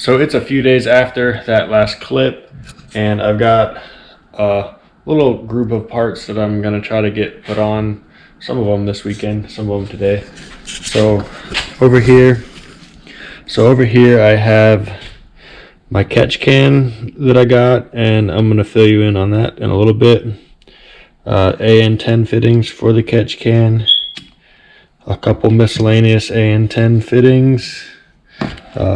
So it's a few days after that last clip, and I've got a little group of parts that I'm gonna try to get put on. Some of them this weekend, some of them today. So over here I have my catch can that I got, and I'm gonna fill you in on that in a little bit. AN10 fittings for the catch can, a couple miscellaneous AN10 fittings,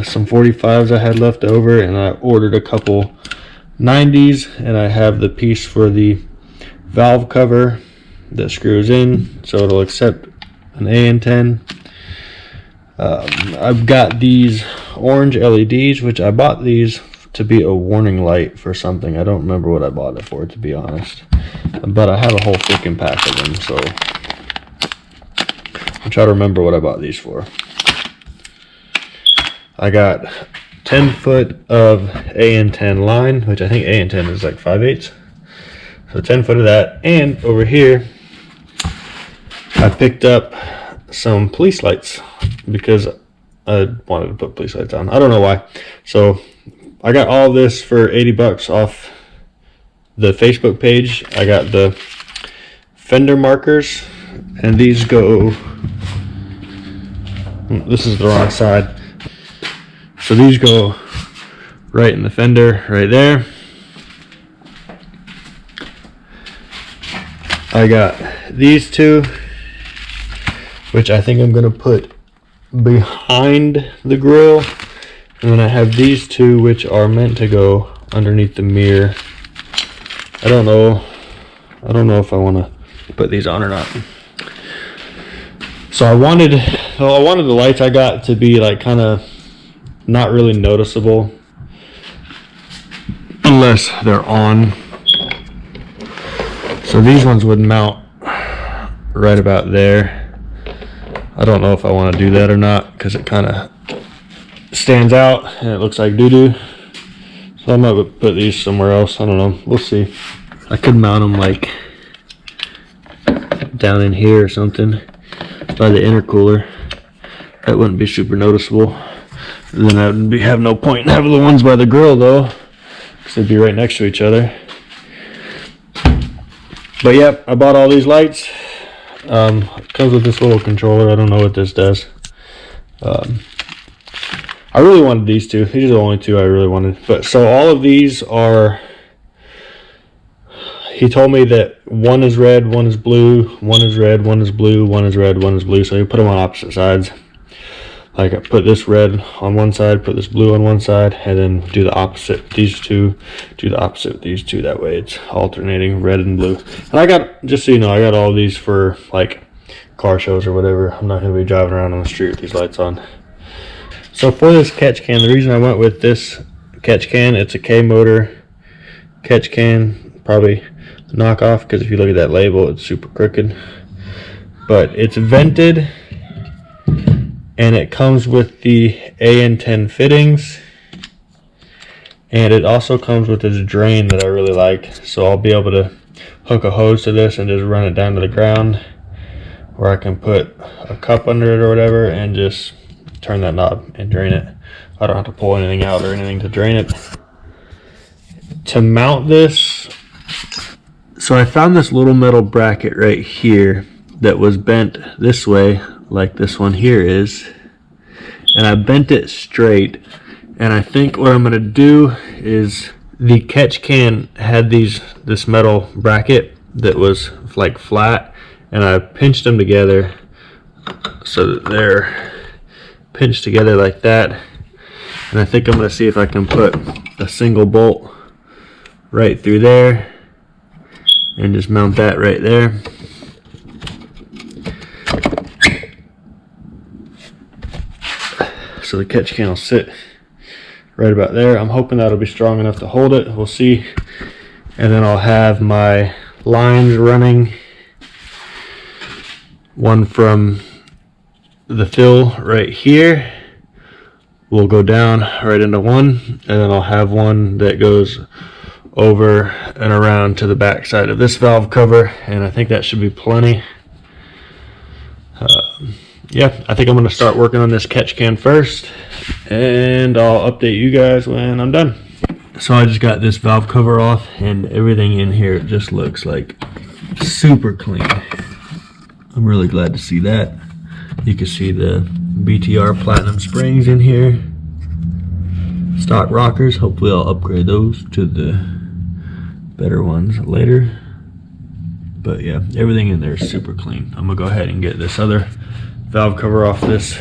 some 45s I had left over, and I ordered a couple 90s, and I have the piece for the valve cover that screws in so it'll accept an AN10. I've got these orange LEDs, which I bought these to be a warning light for something. I don't remember what I bought it for, to be honest, but I have a whole freaking pack of them, so I'll try to remember what I bought these for. I got 10 foot of AN10 line, which I think AN10 is like 5/8, so 10 foot of that. And over here I picked up some police lights because I wanted to put police lights on. I don't know why. So I got all this for 80 bucks off the Facebook page. I got the fender markers, and these go, this is the wrong side. So these go right in the fender right there. I got these two, which I think I'm gonna put behind the grill, and then I have these two which are meant to go underneath the mirror. I don't know if I want to put these on or not. So I wanted the lights I got to be like kind of not really noticeable unless they're on. So these ones would mount right about there. I don't know if I want to do that or not because it kind of stands out and it looks like doo-doo. So I might put these somewhere else. I don't know. We'll see. I could mount them like down in here or something by the intercooler. That wouldn't be super noticeable. And then I would have no point in having the ones by the grill though, because they'd be right next to each other. But yep, I bought all these lights. It comes with this little controller. I don't know what this does. I really wanted these two. These are the only two I really wanted. But so all of these are, he told me that one is red, one is blue, one is red, one is blue, one is red, one is blue. So you put them on opposite sides. Like I put this red on one side, put this blue on one side, and then do the opposite. These two, do the opposite with these two. That way it's alternating red and blue. And I got, just so you know, I got all these for like car shows or whatever. I'm not going to be driving around on the street with these lights on. So for this catch can, the reason I went with this catch can, it's a K-motor catch can, probably a knockoff, because if you look at that label, it's super crooked. But it's vented, and it comes with the AN10 fittings, and it also comes with this drain that I really like. So I'll be able to hook a hose to this and just run it down to the ground, or I can put a cup under it or whatever and just turn that knob and drain it. I don't have to pull anything out or anything to drain it. To mount this, so I found this little metal bracket right here that was bent this way, like this one here is, and I bent it straight. And I think what I'm gonna do is, the catch can had this metal bracket that was like flat, and I pinched them together so that they're pinched together like that. And I think I'm gonna see if I can put a single bolt right through there and just mount that right there. So the catch can will sit right about there. I'm hoping that'll be strong enough to hold it. We'll see. And then I'll have my lines running, one from the fill right here will go down right into one, and then I'll have one that goes over and around to the back side of this valve cover, and I think that should be plenty. yeah, I think I'm gonna start working on this catch can first, and I'll update you guys when I'm done. So I just got this valve cover off, and everything in here just looks like super clean. I'm really glad to see that. You can see the BTR Platinum springs in here. Stock rockers. Hopefully I'll upgrade those to the better ones later. But yeah, everything in there is super clean. I'm gonna go ahead and get this other valve cover off this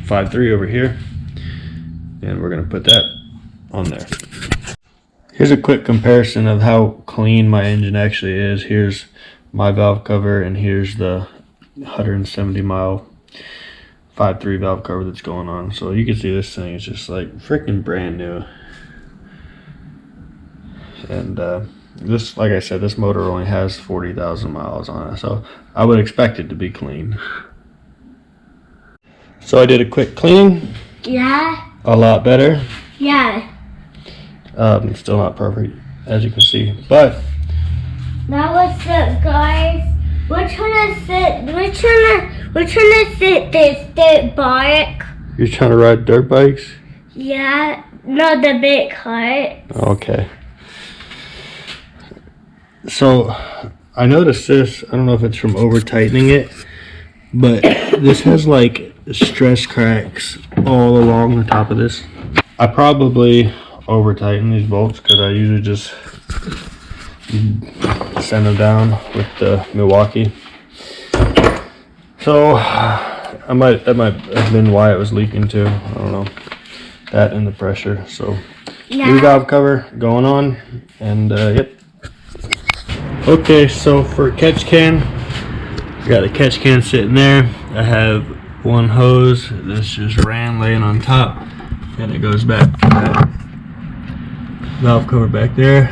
5.3 over here, and we're gonna put that on there. Here's a quick comparison of how clean my engine actually is. Here's my valve cover, and here's the 170 mile 5.3 valve cover that's going on. So you can see this thing is just like freaking brand new. And this, like I said, this motor only has 40,000 miles on it, so I would expect it to be clean. So I did a quick cleaning. Yeah. A lot better. Yeah. Still not perfect, as you can see, but Now what's up, guys? We're trying to fit this dirt bike. you're trying to ride dirt bikes? Yeah. No, the big cart. Okay. So I noticed this, I don't know if it's from over tightening it, but this has like stress cracks all along the top of this. I probably over tighten these bolts because I usually just send them down with the Milwaukee. So that might have been why it was leaking too. I don't know. That and the pressure. So new valve cover going on, and yep. Okay, so for catch can, I got the catch can sitting there. I have one hose that's just ran laying on top, and it goes back to that valve cover back there.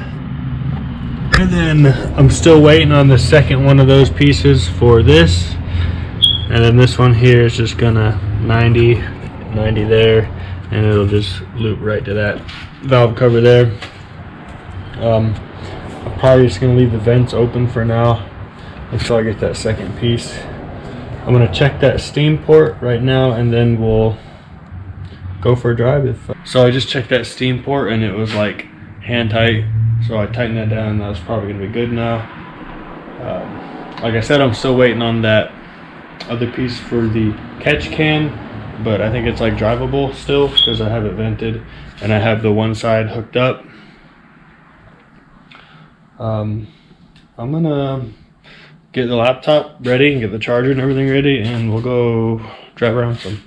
And then I'm still waiting on the second one of those pieces for this, and then this one here is just gonna 90 there, and it'll just loop right to that valve cover there. I'm probably just gonna leave the vents open for now until I get that second piece. I'm gonna check that steam port right now, and then we'll go for a drive. So I just checked that steam port, and it was like hand tight, so I tightened that down, and that's probably gonna be good now. Like I said, I'm still waiting on that other piece for the catch can, but I think it's like drivable still because I have it vented and I have the one side hooked up. I'm gonna get the laptop ready and get the charger and everything ready, and we'll go drive around some.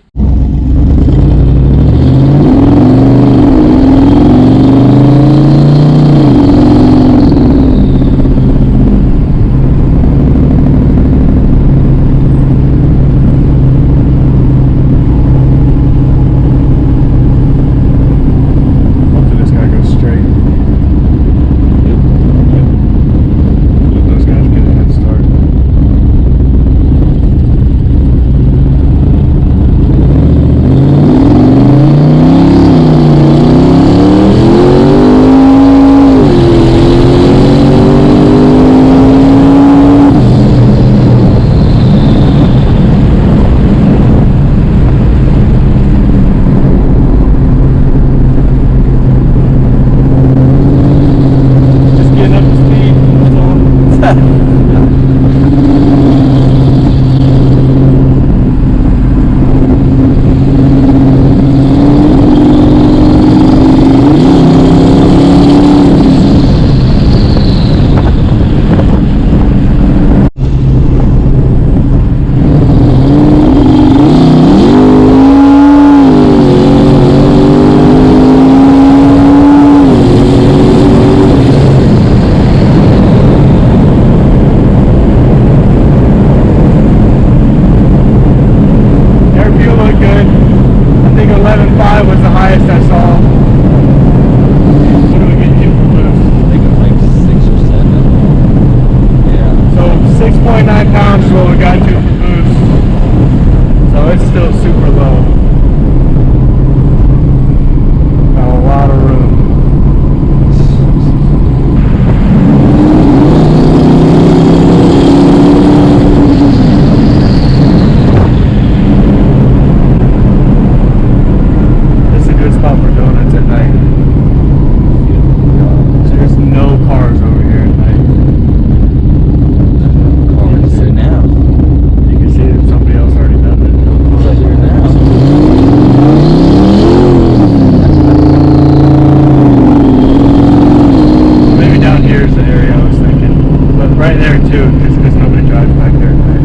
there too, just because nobody drives back there tonight.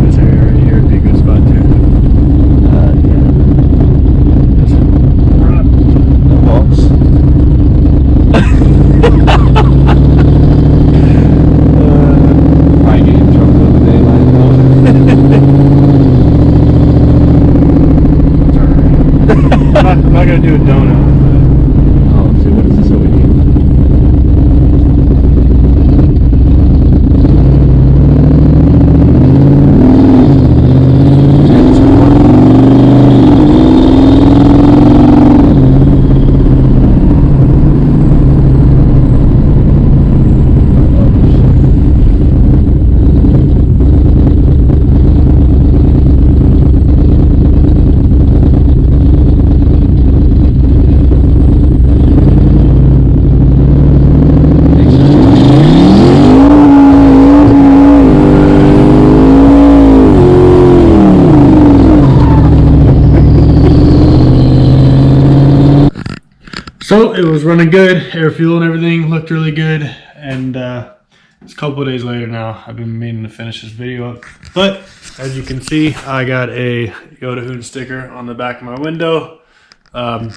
This area right here would be a good spot too. The box. I get in trouble with the daylight though. I'm not gonna do a donut. Oh, so what is this over here? So it was running good, air fuel and everything looked really good, and it's a couple of days later now. I've been meaning to finish this video up, but as you can see, I got a YotaHoon sticker on the back of my window. That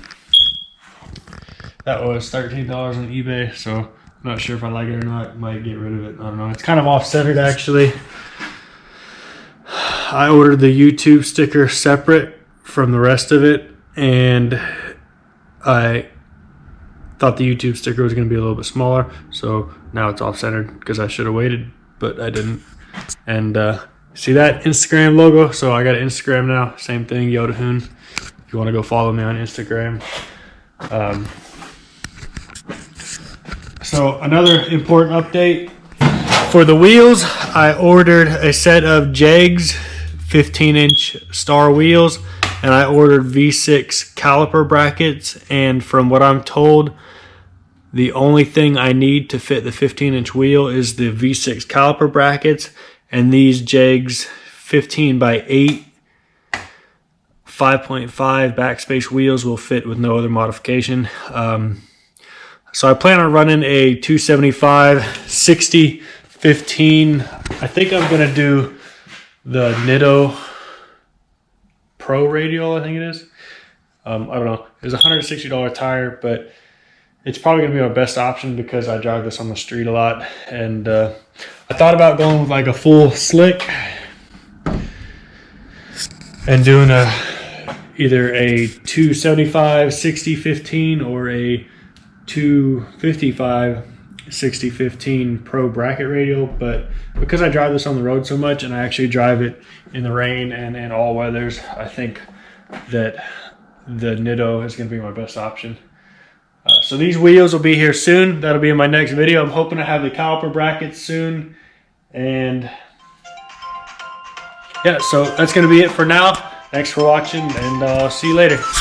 was $13 on eBay, so I'm not sure if I like it or not. Might get rid of it. I don't know. It's kind of off-centered actually. I ordered the YouTube sticker separate from the rest of it, and I thought the YouTube sticker was going to be a little bit smaller, so now it's off-centered because I should have waited, but I didn't. And see that Instagram logo? So I got an Instagram now. Same thing, YotaHoon. If you want to go follow me on Instagram. So another important update. For the wheels, I ordered a set of Jegs 15-inch star wheels, and I ordered V6 caliper brackets, and from what I'm told, the only thing I need to fit the 15-inch wheel is the V6 caliper brackets, and these Jegs 15 by 8 5.5 backspace wheels will fit with no other modification. So I plan on running a 275 60 15. I think I'm gonna do the Nitto Pro Radial, I think it is. I don't know. It's a $160 tire, but it's probably gonna be my best option because I drive this on the street a lot. And I thought about going with like a full slick and doing either a 275 60 15 or a 255 60 15 Pro bracket radial, but because I drive this on the road so much and I actually drive it in the rain and in all weathers, I think that the Nitto is going to be my best option. So these wheels will be here soon. That'll be in my next video. I'm hoping to have the caliper brackets soon, and yeah, so that's going to be it for now. Thanks for watching, and I'll see you later.